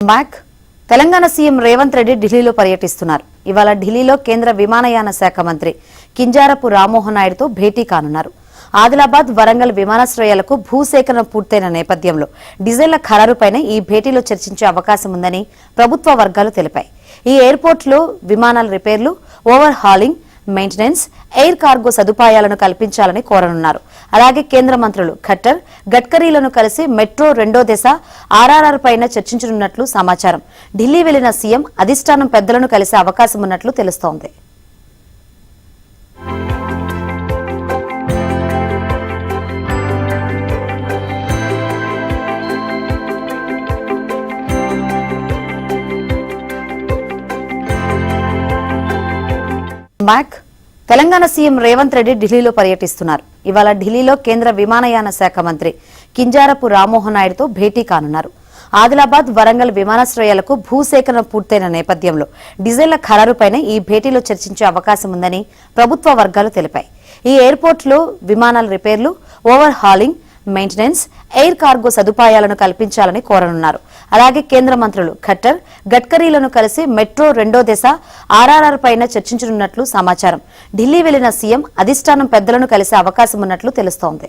Back Telangana CM Revanth Reddy ఢిల్లీలో పర్యటిస్తున్నారు. ఇవాళ ఢిల్లీలో కేంద్ర విమానయాన శాఖ మంత్రి కింజారపు రామ్మోహన్ నాయుడుతో భేటీ కానున్నారు. ఆదిలాబాద్, వరంగల్ విమానాశ్రయాలకు భూసేకరణ పూర్తయిన నేపథ్యంలో డీజిళ్ల ఖరారుపైనే ఈ భేటీలో చర్చించే అవకాశం ఉందని ప్రభుత్వ వర్గాలు తెలిపాయి. ఈ ఎయిర్పోర్టులో విమానాల రిపేర్లు, over hauling, maintenance, air cargo సదుపాయాలను కల్పించాలని కోరనున్నారు. అలాగే కేంద్ర మంత్రులు ఖట్టర్, గడ్కరీలను కలిసి మెట్రో 2వ దశ ఆర్ఆర్ఆర్ పైన చర్చించనున్నట్లు సమాచారం. ఢిల్లీ వెళ్లిన సీఎం అధిష్టానం పెద్దలను కలిసే అవకాశం ఉన్నట్లు తెలుస్తోంది. బ్యాక్ తెలంగాణ సీఎం రేవంత్ రెడ్డి ఢిల్లీలో పర్యటిస్తున్నారు. ఇవాళ ఢిల్లీలో కేంద్ర విమానయాన శాఖ మంత్రి కింజారపు రామ్మోహన్ నాయుడుతో భేటీ కానున్నారు. ఆదిలాబాద్, వరంగల్ విమానాశ్రయాలకు భూసేకరణ పూర్తయిన నేపథ్యంలో డీజిళ్ల ఖరారుపైనే ఈ భేటీలో చర్చించే అవకాశం ఉందని ప్రభుత్వ వర్గాలు తెలిపాయి. ఈ ఎయిర్పోర్టులో విమానాల రిపేర్లు, over hauling, maintenance, air cargo సదుపాయాలను కల్పించాలని కోరనున్నారు. అలాగే కేంద్ర మంత్రులు ఖట్టర్, గడ్కరీలను కలిసి మెట్రో 2వ దశ ఆర్ఆర్ఆర్ పైన చర్చించనున్నట్లు సమాచారం. ఢిల్లీ వెళ్లిన సీఎం అధిష్టానం పెద్దలను కలిసే అవకాశం ఉన్నట్లు తెలుస్తోంది.